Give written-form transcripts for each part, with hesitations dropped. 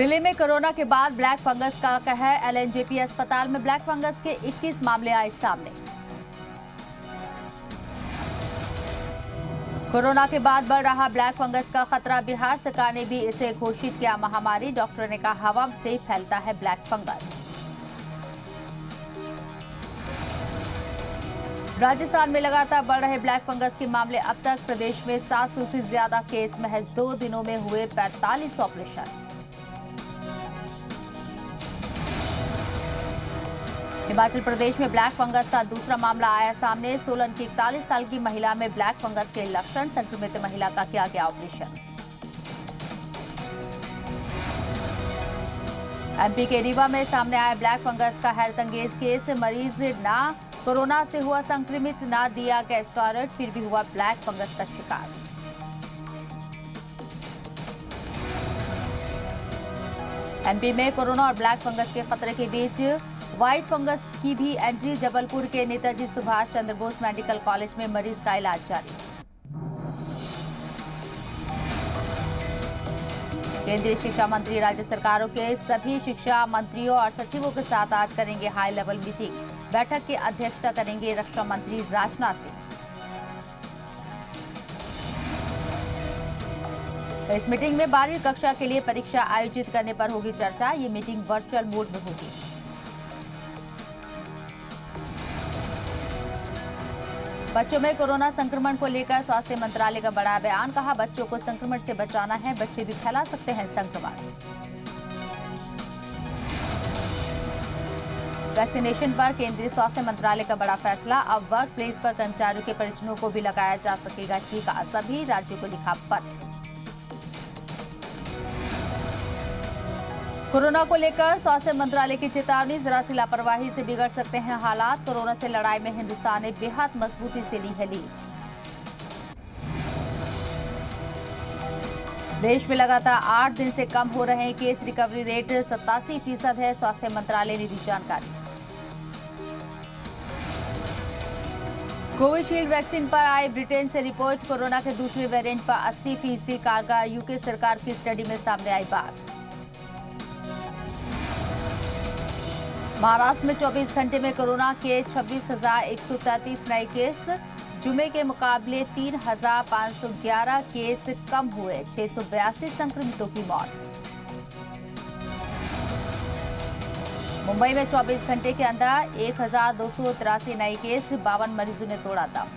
दिल्ली में कोरोना के बाद ब्लैक फंगस का कहर। एलएनजेपी अस्पताल में ब्लैक फंगस के 21 मामले आए सामने। कोरोना के बाद बढ़ रहा ब्लैक फंगस का खतरा। बिहार सरकार ने भी इसे घोषित किया महामारी। डॉक्टर ने कहा हवा से फैलता है ब्लैक फंगस। राजस्थान में लगातार बढ़ रहे ब्लैक फंगस के मामले। अब तक प्रदेश में 700 से ज्यादा केस। महज 2 दिनों में हुए 45 ऑपरेशन। हिमाचल प्रदेश में ब्लैक फंगस का दूसरा मामला आया सामने। सोलन की 41 साल की महिला में ब्लैक फंगस के लक्षण। संक्रमित महिला का किया गया ऑपरेशन। एमपी के रीवा में सामने आया ब्लैक फंगस का हैरतअंगेज केस। मरीज ना कोरोना से हुआ संक्रमित, ना दिया गैस टॉयलेट, फिर भी हुआ ब्लैक फंगस का शिकार। एमपी में कोरोना और ब्लैक फंगस के खतरे के बीच व्हाइट फंगस की भी एंट्री। जबलपुर के नेताजी सुभाष चंद्र बोस मेडिकल कॉलेज में मरीज का इलाज जारी। केंद्रीय शिक्षा मंत्री राज्य सरकारों के सभी शिक्षा मंत्रियों और सचिवों के साथ आज करेंगे हाई लेवल मीटिंग। बैठक की अध्यक्षता करेंगे रक्षा मंत्री राजनाथ सिंह। इस मीटिंग में 12वीं कक्षा के लिए परीक्षा आयोजित करने पर होगी चर्चा। ये मीटिंग वर्चुअल मोड में होगी। बच्चों में कोरोना संक्रमण को लेकर स्वास्थ्य मंत्रालय का बड़ा बयान। कहा बच्चों को संक्रमण से बचाना है, बच्चे भी फैला सकते हैं संक्रमण। वैक्सीनेशन पर केंद्रीय स्वास्थ्य मंत्रालय का बड़ा फैसला। अब वर्क प्लेस पर कर्मचारियों के परिजनों को भी लगाया जा सकेगा टीका। सभी राज्यों को लिखा पत्र। कोरोना को लेकर स्वास्थ्य मंत्रालय की चेतावनी। जरा सी लापरवाही से बिगड़ सकते हैं हालात। कोरोना से लड़ाई में हिंदुस्तान ने बेहद मजबूती से ली है लीड। देश में लगातार 8 दिन से कम हो रहे हैं केस। रिकवरी रेट 87% है। स्वास्थ्य मंत्रालय ने दी जानकारी। कोविशील्ड वैक्सीन पर आई ब्रिटेन से रिपोर्ट। कोरोना के दूसरे वेरिएंट पर 80% कारगर। यूके सरकार की स्टडी में सामने आई बात। महाराष्ट्र में 24 घंटे में कोरोना के 26,133 नए केस। जुमे के मुकाबले 3,511 केस कम हुए। 682 संक्रमितों की मौत। मुंबई में 24 घंटे के अंदर 1,283 नए केस। 52 मरीजों ने तोड़ा दम।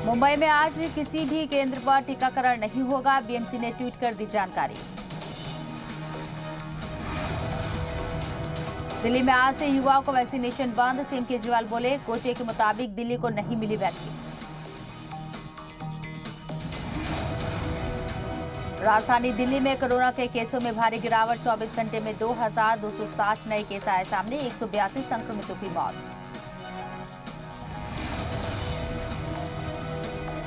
मुंबई में आज किसी भी केंद्र पर टीकाकरण नहीं होगा। बीएमसी ने ट्वीट कर दी जानकारी। दिल्ली में आज से युवाओं को वैक्सीनेशन बंद। सीएम केजरीवाल बोले कोटे के मुताबिक दिल्ली को नहीं मिली वैक्सीन। राजधानी दिल्ली में कोरोना के केसों में भारी गिरावट। 24 घंटे में 2,260 नए केस आए सामने। 182 संक्रमितों की मौत।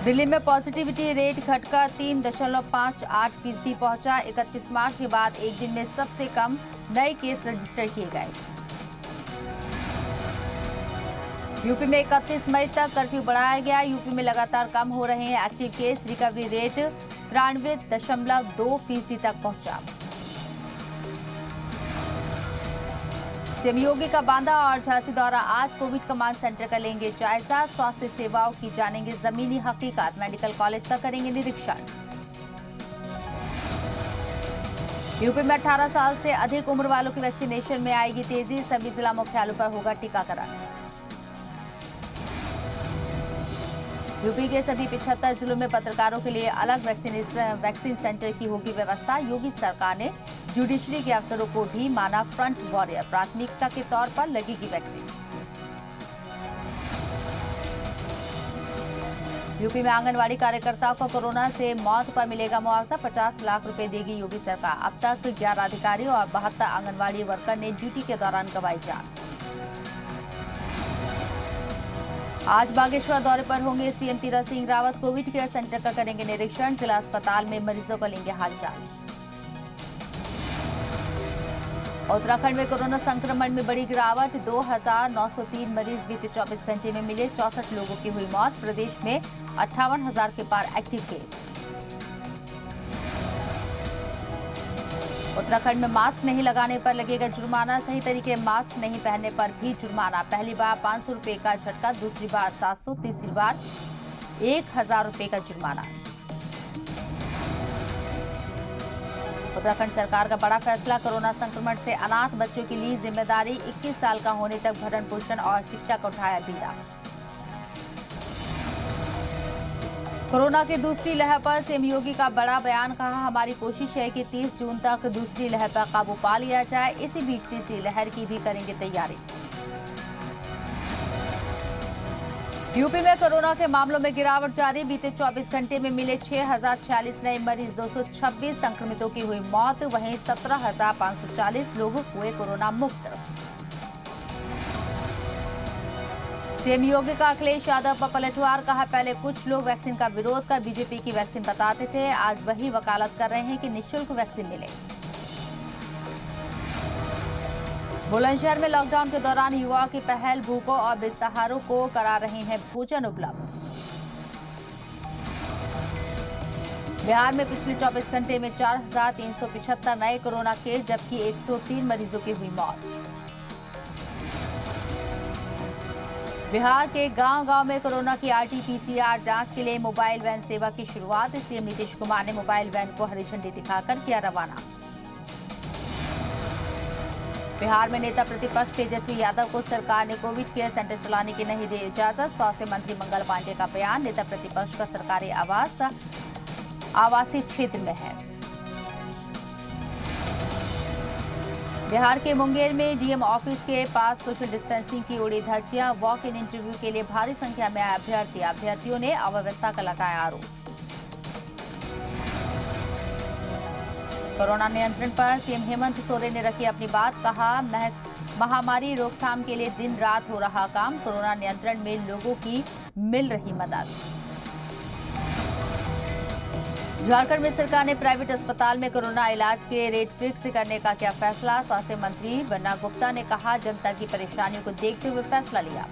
दिल्ली में पॉजिटिविटी रेट घटकर 3.58% पहुंचा। 31 मार्च के बाद एक दिन में सबसे कम नए केस रजिस्टर किए गए। यूपी में 31 मई तक कर्फ्यू बढ़ाया गया। यूपी में लगातार कम हो रहे हैं एक्टिव केस। रिकवरी रेट 93.2% तक पहुंचा। सीएम योगी का बांदा और झांसी दौरा। आज कोविड कमांड सेंटर का लेंगे जायजा। स्वास्थ्य सेवाओं की जानेंगे जमीनी हकीकत। मेडिकल कॉलेज का करेंगे निरीक्षण। यूपी में 18 साल से अधिक उम्र वालों की वैक्सीनेशन में आएगी तेजी। सभी जिला मुख्यालयों पर होगा टीकाकरण। यूपी के सभी 75 जिलों में पत्रकारों के लिए अलग वैक्सीन सेंटर की होगी व्यवस्था। योगी सरकार ने जुडिशरी के अफसरों को भी माना फ्रंट वॉरियर। प्राथमिकता के तौर पर लगेगी वैक्सीन। यूपी में आंगनवाड़ी कार्यकर्ताओं को कोरोना से मौत पर मिलेगा मुआवजा। 50 लाख रुपए देगी योगी सरकार। अब तक 11 अधिकारी और 72 आंगनवाड़ी वर्कर ने ड्यूटी के दौरान गंवाई जान। आज बागेश्वर दौरे पर होंगे CM Tirath Singh Rawat. Covid care centre का करेंगे निरीक्षण। जिला अस्पताल में मरीजों को लेंगे हालचाल। उत्तराखंड में कोरोना संक्रमण में बड़ी गिरावट। 2,903 मरीज बीते 24 घंटे में मिले। 64 लोगों की हुई मौत। प्रदेश में 58,000 के पार एक्टिव केस। उत्तराखंड में मास्क नहीं लगाने पर लगेगा जुर्माना, सही तरीके मास्क नहीं पहनने पर भी जुर्माना। पहली बार 500 रुपए का झटका, दूसरी बार 700, तीसरी बार 1000 रुपए का जुर्माना। उत्तराखंड सरकार का बड़ा फैसला, कोरोना संक्रमण से अनाथ बच्चों की ली जिम्मेदारी, 21 साल का होने तक भरण पोषण और शिक्षा का उठाया बीड़ा। कोरोना की दूसरी लहर पर सीएम योगी का बड़ा बयान, कहा हमारी कोशिश है कि 30 जून तक दूसरी लहर पर काबू पा लिया जाए। इसी बीच तीसरी लहर की भी करेंगे तैयारी। यूपी में कोरोना के मामलों में गिरावट जारी, बीते 24 घंटे में मिले 6046 नए मरीज, 226 संक्रमितों की हुई मौत, वहीं 17,540 लोग हुए कोरोना मुक्त। सीएम योगी का अखिलेश यादव पर पलटवार, कहा पहले कुछ लोग वैक्सीन का विरोध कर बीजेपी की वैक्सीन बताते थे, आज वही वकालत कर रहे हैं कि निःशुल्क वैक्सीन मिले। बुलंदशहर में लॉकडाउन के दौरान युवाओं की पहल, भूखों और बेसहारों को करा रहे हैं भोजन उपलब्ध। बिहार में पिछले 24 घंटे में 4375 नए कोरोना केस, जबकि 103 मरीजों की हुई मौत। बिहार के गांव-गांव में कोरोना की आरटी-पीसीआर जांच के लिए मोबाइल वैन सेवा की शुरुआत, सीएम नीतीश कुमार ने मोबाइल वैन को हरी झंडी दिखाकर किया रवाना। बिहार में नेता प्रतिपक्ष तेजस्वी यादव को सरकार ने कोविड केयर सेंटर चलाने की नहीं दी इजाजत, स्वास्थ्य मंत्री मंगल पांडे का बयान, नेता प्रतिपक्ष का सरकारी आवास आवासीय क्षेत्र में है। बिहार के मुंगेर में डीएम ऑफिस के पास सोशल डिस्टेंसिंग की उड़ी धज्जियां, वॉक इन इंटरव्यू के लिए भारी संख्या में आए अभ्यर्थियों ने अव्यवस्था का लगाया आरोप। कोरोना नियंत्रण पर सीएम हेमंत सोरेन ने रखी अपनी बात, कहा महामारी रोकथाम के लिए दिन रात हो रहा काम, कोरोना नियंत्रण में लोगों की मिल रही मदद। झारखंड में सरकार ने प्राइवेट अस्पताल में कोरोना इलाज के रेट फिक्स करने का किया फैसला, स्वास्थ्य मंत्री बन्ना गुप्ता ने कहा जनता की परेशानियों को देखते हुए फैसला लिया।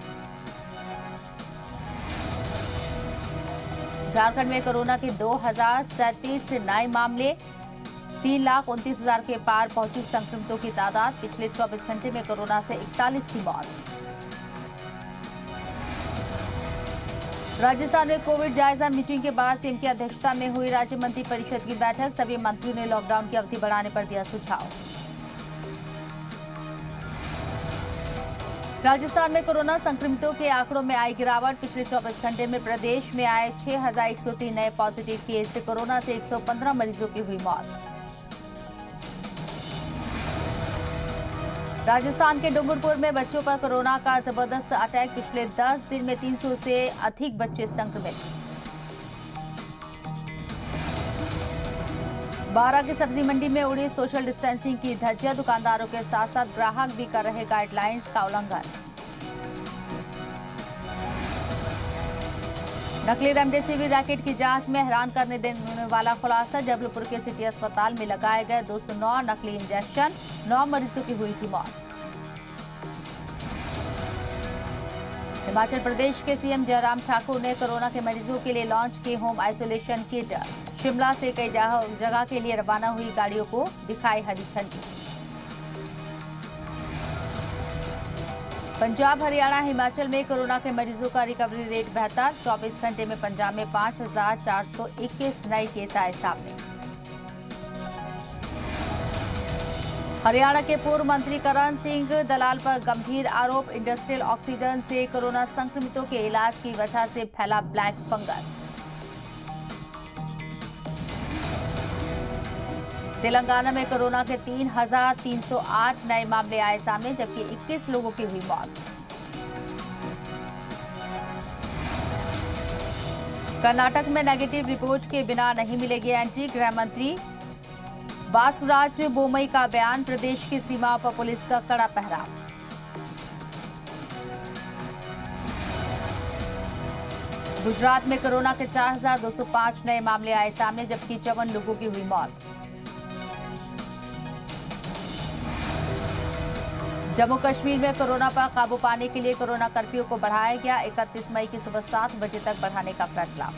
झारखंड में कोरोना के 2037 नए मामले, 3,29,000 के पार पहुंची संक्रमितों की तादाद, पिछले 24 घंटे में कोरोना से 41 की मौत। राजस्थान में कोविड जायजा मीटिंग के बाद सीएम की अध्यक्षता में हुई राज्य मंत्री परिषद की बैठक, सभी मंत्रियों ने लॉकडाउन की अवधि बढ़ाने पर दिया सुझाव। राजस्थान में कोरोना संक्रमितों के आंकड़ों में आई गिरावट, पिछले 24 घंटे में प्रदेश में आए 6,103 नए पॉजिटिव केस से कोरोना से 115 मरीजों की हुई मौत। राजस्थान के डूंगरपुर में बच्चों पर कोरोना का जबरदस्त अटैक, पिछले 10 दिन में 300 से अधिक बच्चे संक्रमित। 12 की सब्जी मंडी में उड़ी सोशल डिस्टेंसिंग की धज्जियां, दुकानदारों के साथ साथ ग्राहक भी कर रहे गाइडलाइंस का उल्लंघन। नकली रेमडेसिविर रैकेट की जांच में हैरान करने देने वाला खुलासा, जबलपुर के सिटी अस्पताल में लगाए गए 209 नकली इंजेक्शन, 9 मरीजों की हुई थी मौत। हिमाचल प्रदेश के सीएम जयराम ठाकुर ने कोरोना के मरीजों के लिए लॉन्च की होम आइसोलेशन किट, शिमला से कई जगह के लिए रवाना हुई गाड़ियों को दिखाई हरी झंडी। पंजाब, हरियाणा, हिमाचल में कोरोना के मरीजों का रिकवरी रेट बेहतर, 24 घंटे में पंजाब में 5,421 नए केस आए सामने। हरियाणा के पूर्व मंत्री करण सिंह दलाल पर गंभीर आरोप, इंडस्ट्रियल ऑक्सीजन से कोरोना संक्रमितों के इलाज की वजह से फैला ब्लैक फंगस। तेलंगाना में कोरोना के 3,308 नए मामले आए सामने, जबकि 21 लोगों की हुई मौत। कर्नाटक में नेगेटिव रिपोर्ट के बिना नहीं मिलेगी एंट्री, गृह मंत्री बासवराज बोमई का बयान, प्रदेश की सीमाओं पर पुलिस का कड़ा पहरा। गुजरात में कोरोना के 4,205 नए मामले आए सामने, जबकि 54 लोगों की हुई मौत। जम्मू कश्मीर में कोरोना पर काबू पाने के लिए कोरोना कर्फ्यू को बढ़ाया गया, 31 मई की सुबह 7 बजे तक बढ़ाने का फैसला।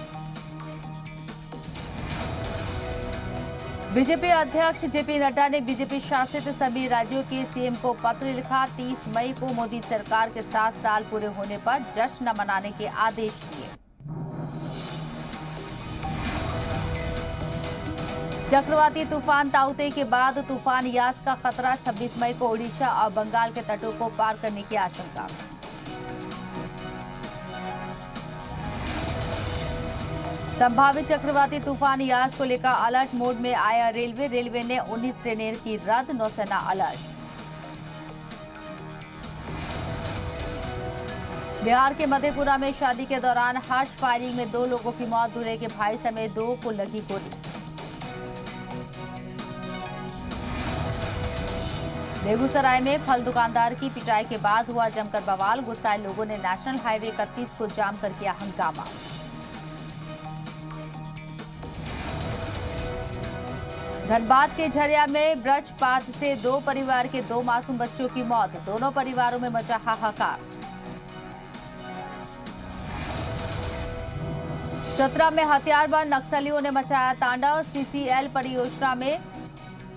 बीजेपी अध्यक्ष जेपी नड्डा ने बीजेपी शासित सभी राज्यों के सीएम को पत्र लिखा। 30 मई को मोदी सरकार के 7 साल पूरे होने पर जश्न मनाने के आदेश दिए। चक्रवाती तूफान ताउते के बाद तूफान यास का खतरा। 26 मई को ओडिशा और बंगाल के तटों को पार करने की आशंका। संभावित चक्रवाती तूफान यास को लेकर अलर्ट मोड में आया रेलवे ने 19 ट्रेनें की रद्द। नौसेना अलर्ट। बिहार के मधेपुरा में शादी के दौरान हर्ष फायरिंग में 2 लोगों की मौत। दूल्हे के भाई समेत 2 को लगी गोली। बेगूसराय में फल दुकानदार की पिटाई के बाद हुआ जमकर बवाल। गुस्साए लोगों ने नेशनल हाईवे 31 को जाम कर किया हंगामा। धनबाद के झरिया में वज्रपात से 2 परिवार के 2 मासूम बच्चों की मौत। दोनों परिवारों में मचा हाहाकार। चतरा में हथियारबंद नक्सलियों ने मचाया तांडव। सीसीएल परियोजना में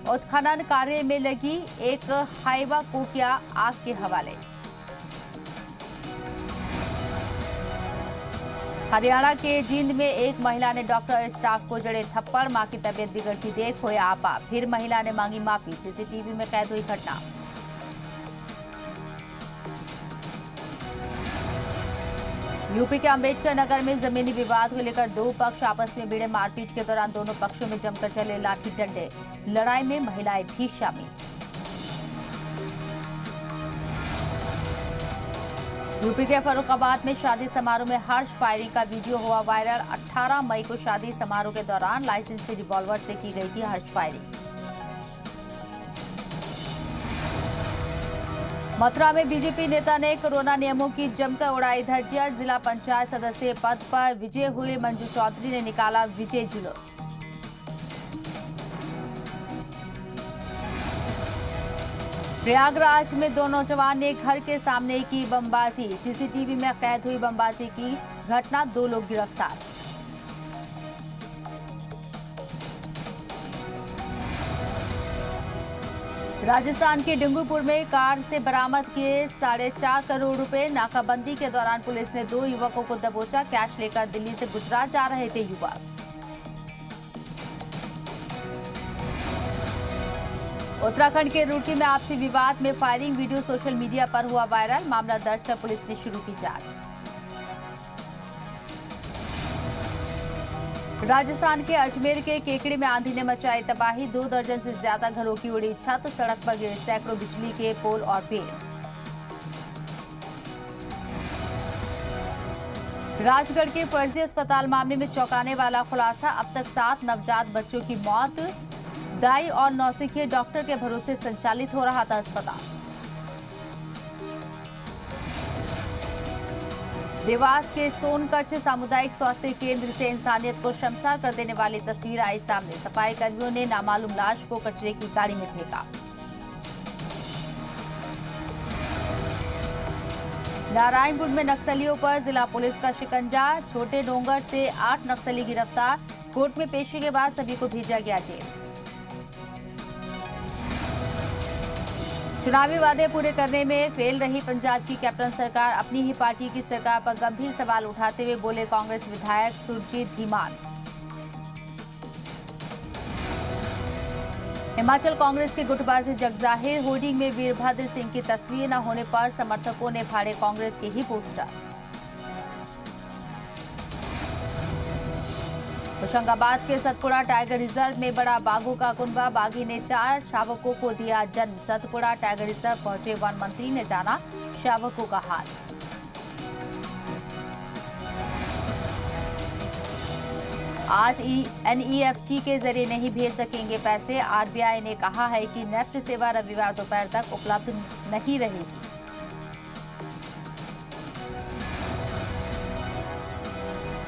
उत्खनन कार्य में लगी एक हाइवा को किया आग के हवाले। हरियाणा के जींद में एक महिला ने डॉक्टर स्टाफ को जड़े थप्पड़। मां की तबीयत बिगड़ती देख होया आपा। फिर महिला ने मांगी माफी। सीसीटीवी में कैद हुई घटना। यूपी के अंबेडकर नगर में जमीनी विवाद को लेकर 2 पक्ष आपस में भिड़े। मारपीट के दौरान दोनों पक्षों में जमकर चले लाठी डंडे। लड़ाई में महिलाएं भी शामिल। यूपी के फर्रुखाबाद में शादी समारोह में हर्ष फायरिंग का वीडियो हुआ वायरल। 18 मई को शादी समारोह के दौरान लाइसेंसी रिवॉल्वर से की गई थी हर्ष फायरिंग। मथुरा में बीजेपी नेता ने कोरोना नियमों की जमकर उड़ाई धज्जियां। जिला पंचायत सदस्य पद पर विजय हुए मंजू चौधरी ने निकाला विजय जुलूस। प्रयागराज में 2 नौजवान ने घर के सामने की बमबाजी। सीसीटीवी में कैद हुई बमबाजी की घटना। 2 लोग गिरफ्तार। राजस्थान के डूंगरपुर में कार से बरामद किए 4.5 करोड़ रुपए। नाकाबंदी के दौरान पुलिस ने 2 युवकों को दबोचा। कैश लेकर दिल्ली से गुजरात जा रहे थे युवक। उत्तराखंड के रुड़की में आपसी विवाद में फायरिंग वीडियो सोशल मीडिया पर हुआ वायरल। मामला दर्ज कर पुलिस ने शुरू की जांच। राजस्थान के अजमेर के केकड़ी में आंधी ने मचाई तबाही। 2 दर्जन से ज्यादा घरों की उड़ी छत। सड़क पर गिरे सैकड़ों बिजली के पोल और पेड़। राजगढ़ के फर्जी अस्पताल मामले में चौंकाने वाला खुलासा। अब तक 7 नवजात बच्चों की मौत। दाई और नौसिखिए डॉक्टर के भरोसे संचालित हो रहा था अस्पताल। देवास के सोनकच्छ सामुदायिक स्वास्थ्य केंद्र से इंसानियत को शर्मसार कर देने वाली तस्वीर आई सामने। सफाई कर्मियों ने नामालूम लाश को कचरे की गाड़ी में फेंका। नारायणपुर में नक्सलियों पर जिला पुलिस का शिकंजा। छोटे डोंगर से 8 नक्सली गिरफ्तार। कोर्ट में पेशी के बाद सभी को भेजा गया जेल। चुनावी वादे पूरे करने में फेल रही पंजाब की कैप्टन सरकार। अपनी ही पार्टी की सरकार पर गंभीर सवाल उठाते हुए बोले कांग्रेस विधायक सुरजीत धीमान। हिमाचल कांग्रेस के गुटबाजी जगजाहिर। होर्डिंग में वीरभद्र सिंह की तस्वीर न होने पर समर्थकों ने फाड़े कांग्रेस के ही पोस्टर। होशंगाबाद के सतपुड़ा टाइगर रिजर्व में बड़ा बाघों का कुनबा। बाघी ने 4 शावकों को दिया जन्म। सतपुड़ा टाइगर रिजर्व पहुंचे वन मंत्री ने जाना शावकों का हाल। आज NEFT के जरिए नहीं भेज सकेंगे पैसे। RBI ने कहा है कि नेफ्ट सेवा रविवार दोपहर तक उपलब्ध नहीं रहेगी।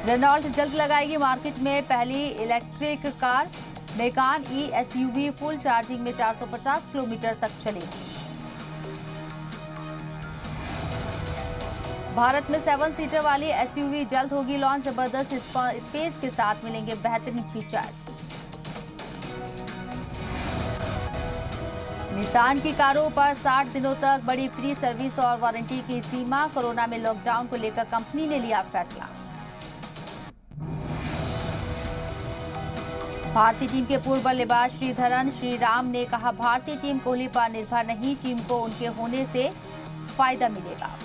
रेनॉल्ट जल्द लगाएगी मार्केट में पहली इलेक्ट्रिक कार। मेकान SUV फुल चार्जिंग में 450 किलोमीटर तक चलेगी। भारत में 7 सीटर वाली SUV जल्द होगी लॉन्च। जबरदस्त स्पेस के साथ मिलेंगे बेहतरीन फीचर्स। निसान की कारों पर 60 दिनों तक बड़ी फ्री सर्विस और वारंटी की सीमा। कोरोना में लॉकडाउन को लेकर कंपनी ने लिया फैसला। भारतीय टीम के पूर्व बल्लेबाज श्रीधरन श्रीराम ने कहा, भारतीय टीम कोहली पर निर्भर नहीं, टीम को उनके होने से फायदा मिलेगा।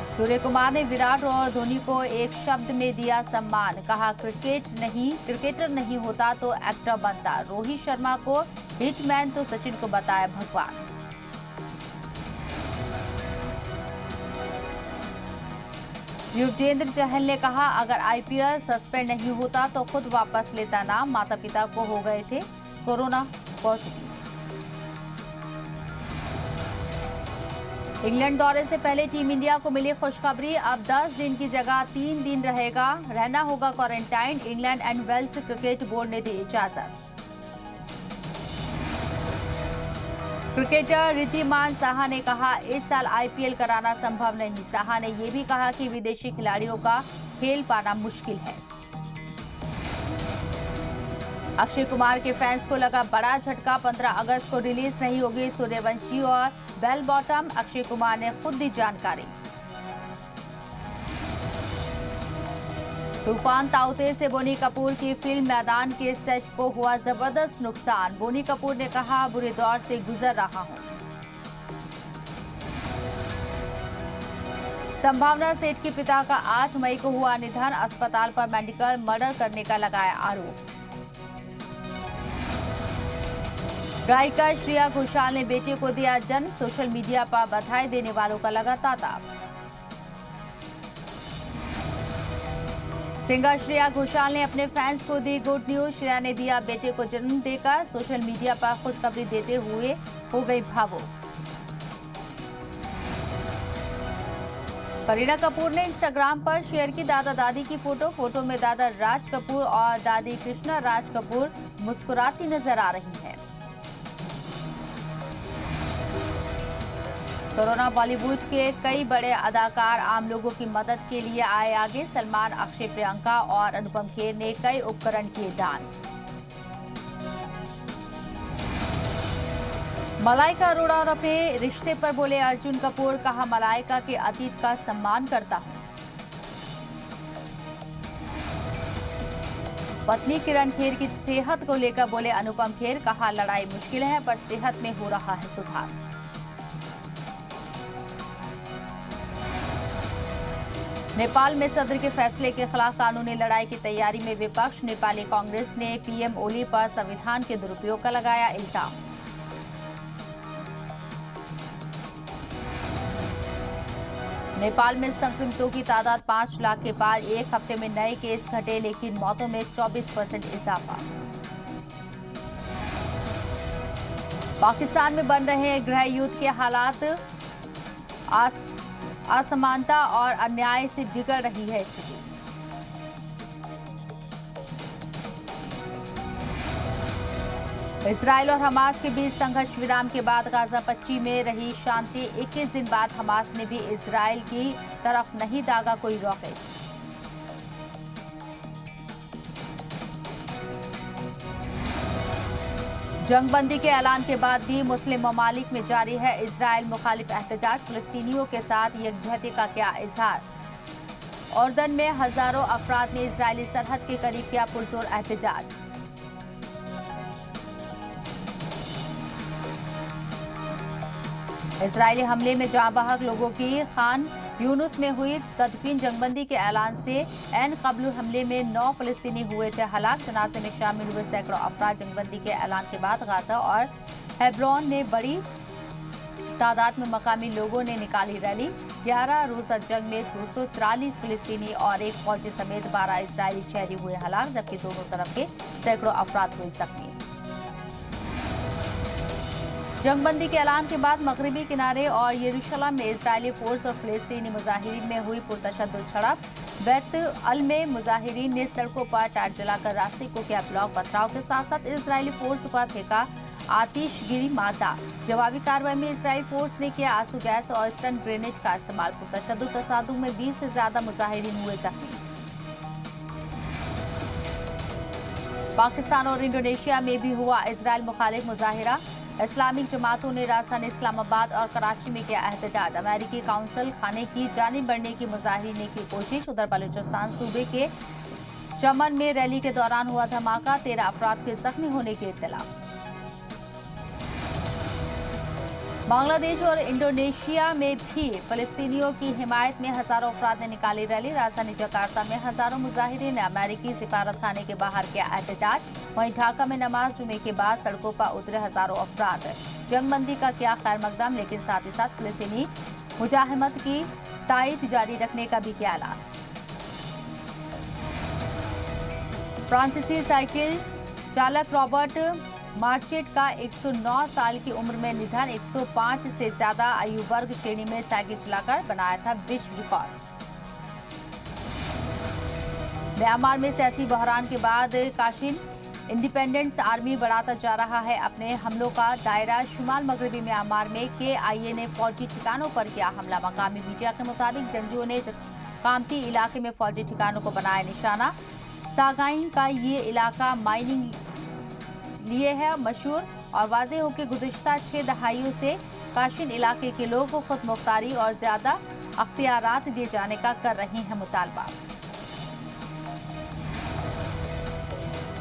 सूर्य कुमार ने विराट और धोनी को एक शब्द में दिया सम्मान। कहा, क्रिकेटर नहीं होता तो एक्टर बनता। रोहित शर्मा को हिटमैन तो सचिन को बताया भगवान। युजवेंद्र चहल ने कहा, अगर आईपीएल सस्पेंड नहीं होता तो खुद वापस लेता नाम। माता पिता को हो गए थे कोरोना पॉजिटिव। इंग्लैंड दौरे से पहले टीम इंडिया को मिली खुशखबरी। अब 10 दिन की जगह 3 दिन रहना होगा quarantine. England and Wales cricket board ने दी इजाजत। क्रिकेटर ऋद्धिमान साहा ने कहा, इस साल आईपीएल कराना संभव नहीं। साहा ने यह भी कहा कि विदेशी खिलाड़ियों का खेल पाना मुश्किल है। अक्षय कुमार के फैंस को लगा बड़ा झटका। 15 अगस्त को रिलीज नहीं होगी सूर्यवंशी और बेल बॉटम। अक्षय कुमार ने खुद दी जानकारी। तूफान ताउते से बोनी कपूर की फिल्म मैदान के सेट को हुआ जबरदस्त नुकसान। बोनी कपूर ने कहा, बुरे दौर से गुजर रहा हूं। संभावना सेठ के पिता का 8 मई को हुआ निधन। अस्पताल पर मेडिकल मर्डर करने का लगाया आरोप। गायिका श्रेया घोषाल ने बेटे को दिया जन्म। सोशल मीडिया पर बधाई देने वालों का लगा तांता। सिंगर श्रेया घोषाल ने अपने फैंस को दी गुड न्यूज। श्रेया ने दिया बेटे को जन्म देकर। सोशल मीडिया पर खुशखबरी देते हुए हो गई भावुक। करीना कपूर ने इंस्टाग्राम पर शेयर की दादा दादी की फोटो में दादा राज कपूर और दादी कृष्णा राज कपूर मुस्कुराती नजर आ रही हैं। कोरोना बॉलीवुड के कई बड़े अदाकार आम लोगों की मदद के लिए आए आगे। सलमान, अक्षय, प्रियंका और अनुपम खेर ने कई उपकरण किए दान। मलाइका अरोड़ा और अपने रिश्ते पर बोले अर्जुन कपूर। कहा, मलाइका के अतीत का सम्मान करता हूं। पत्नी किरण खेर की सेहत को लेकर बोले अनुपम खेर। कहा, लड़ाई मुश्किल है पर सेहत में हो रहा है सुधार। नेपाल में सदर के फैसले के खिलाफ कानूनी लड़ाई की तैयारी में विपक्ष। नेपाली कांग्रेस ने पीएम ओली पर संविधान के दुरुपयोग का लगाया इल्जाम। नेपाल में संक्रमितों की तादाद 5 लाख के पार। एक हफ्ते में नए केस घटे लेकिन मौतों में 24% इजाफा। पाकिस्तान में बन रहे गृह युद्ध के हालात। असमानता और अन्याय से बिगड़ रही है स्थिति। इजरायल और हमास के बीच संघर्ष विराम के बाद गाजा पट्टी में रही शांति। 21 दिन बाद हमास ने भी इजरायल की तरफ नहीं दागा कोई रॉकेट। जंगबंदी के ऐलान के बाद भी मुस्लिम ममालिक में जारी है इजरायल मुखालिफ एहतजाज। फिलिस्तीनियों के साथ यकजहती का किया इजहार। उर्दन में हजारों अफराद ने इजरायली सरहद के करीब किया पुरजोर एहतजाज। इजरायली हमले में जाँ बहक लोगों की खान यूनुस में हुई तदफीन। जंगबंदी के ऐलान से एन कबल हमले में 9 फिलिस्तीनी हुए थे हलाक। जनाजे में शामिल हुए सैकड़ों अफराद। जंगबंदी के ऐलान के बाद गाजा और हेब्रोन ने बड़ी तादाद में मकामी लोगों ने निकाली रैली। 11 रोजा जंग में 243 फिलिस्तीनी और एक फौजी समेत 12 इजरायली शहरी हुए हलाक, जबकि दोनों तरफ के सैकड़ों अफराद हुए जख्मी। जंगबंदी के ऐलान के बाद मगरबी किनारे और यरूशलेम में इजरायली फोर्स और फिलिस्तीनी मुजाहिरीन में हुई पुरतशद्दुद झड़प। बैत अल में मुजाहिरीन ने सड़कों पर टायर जलाकर रास्ते को किया ब्लॉक। पथराव के साथ साथ इजरायली फोर्स पर फेंका आतिशगिरी मादा। जवाबी कार्रवाई में इजरायली फोर्स ने किया आंसू गैस और स्टन ग्रेनेड का इस्तेमाल। पुरतशद्दुद तसादुम में 20 से ज्यादा मुजाहिरीन हुए जख्मी। पाकिस्तान और इंडोनेशिया में भी हुआ इजराइल मुखालिफ मुजाहिरा। इस्लामिक जमातों ने राजधानी इस्लामाबाद और कराची में किया एहतजाज। अमेरिकी काउंसिल खाने की जानिब बढ़ने की मुजाहिरीन ने की कोशिश। उधर बलूचिस्तान सूबे के चमन में रैली के दौरान हुआ धमाका, 13 अफराद के जख्मी होने की इत्तला। बांग्लादेश और इंडोनेशिया में भी फलस्तीनियों की हिमायत में हजारों अफराद ने निकाली रैली। राजधानी जकार्ता में हजारों मुजाहिरीन ने अमेरिकी सिफारत खाने के बाहर किया एहतजाज। वहीं ढाका में नमाज जुमे के बाद सड़कों पर उतरे हजारों अफराद। जंगबंदी का किया खैर मकदम, लेकिन साथ ही साथ फलस्तीनी मुजाहिमत की तायद जारी रखने का भी किया ऐलान। फ्रांसीसी साइकिल चालक रॉबर्ट मार्चेट का 109 साल की उम्र में निधन। 105 से ज्यादा आयु वर्ग श्रेणी में साइकिल चलाकर बनाया था विश्व रिकॉर्ड। म्यांमार में सियासी बहरान के बाद काशिन इंडिपेंडेंस आर्मी बढ़ाता जा रहा है अपने हमलों का दायरा। शुमाल मगरबी म्यांमार में KIA ने फौजी ठिकानों पर किया हमला। मकामी मीडिया के मुताबिक जंगजुओं ने कामती इलाके में फौजी ठिकानों को बनाया निशाना। सागाइन का ये इलाका माइनिंग लिए है मशहूर और वाज़ेह हो कि गुज़िश्ता 6 दहाइयों से काशिन इलाके के लोगों को खुद मुख्तारी और ज्यादा अख्तियारात दिए जाने का कर रही हैं मुतालबा।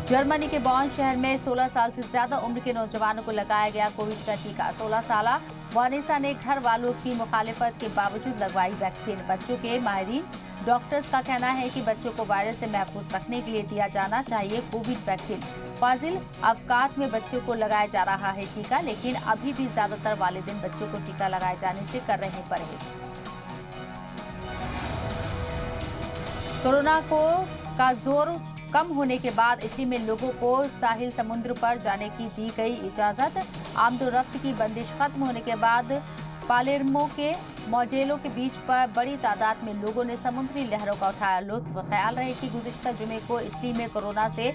जर्मनी के बॉन शहर में 16 साल से ज्यादा उम्र के नौजवानों को लगाया गया कोविड का टीका। 16 साल वानिसा ने घर वालों की मुखालिफत के बावजूद लगवाई वैक्सीन। बच्चों के माहिरीन डॉक्टर्स का कहना है कि बच्चों को वायरस से महफूज रखने के लिए दिया जाना चाहिए कोविड वैक्सीन। फाजिल अवकात में बच्चों को लगाया जा रहा है टीका, लेकिन अभी भी ज्यादातर वालिदैन बच्चों को टीका लगाए जाने से कर रहे हैं परहेज। कोरोना का जोर कम होने के बाद इटली में लोगों को साहिल समुद्र पर जाने की दी गई इजाजत। आमदोरफ्त की बंदिश खत्म होने के बाद पालेर्मो के मॉडेलों के बीच पर बड़ी तादाद में लोगों ने समुद्री लहरों का उठाया लुत्फ। ख्याल रहे कि गुज़िश्ता जुमे को इटली में कोरोना से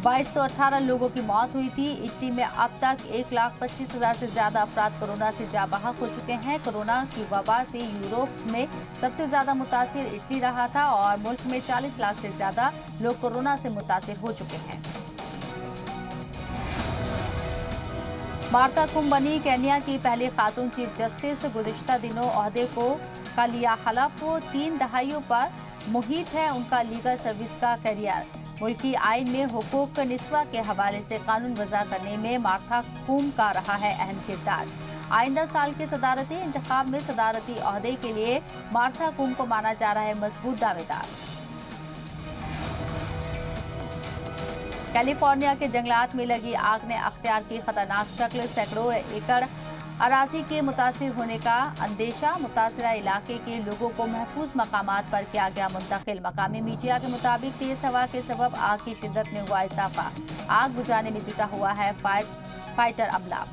2218 लोगों की मौत हुई थी। इटली में अब तक 1,25,000 से ज्यादा अफराद कोरोना से जाबाहक हो चुके हैं। कोरोना की वबा से यूरोप में सबसे ज्यादा मुतासिर इटली रहा था और मुल्क में 40 लाख से ज्यादा लोग कोरोना से मुतासिर हो चुके हैं। मार्था कुम बनी केन्या की पहली खातून चीफ जस्टिस। गुज़िश्ता दिनों ओहदे का लिया हलफ। 3 दहाइयों पर मुहित है उनका लीगल सर्विस का करियर। मुल्की आइन में हुकूक निस्वा के हवाले से कानून वज़ा करने में मार्था कुम का रहा है अहम किरदार। आइंदा साल के सदारती इंतखाब में सदारती ओहदे के लिए मार्था कुम को माना जा रहा है मजबूत दावेदार। कैलिफोर्निया के जंगलात में लगी आग ने अख्तियार की खतरनाक शक्ल। सैकड़ों एकड़ अराजी के मुतासिर होने का अंदेशा। मुतासरा इलाके के लोगों को महफूज मकामात पर किया गया मुंतकिल। मकामी मीडिया के मुताबिक तेज हवा के सबब आग की शिद्दत में हुआ इजाफा। आग बुझाने में जुटा हुआ है फाइटर अमला।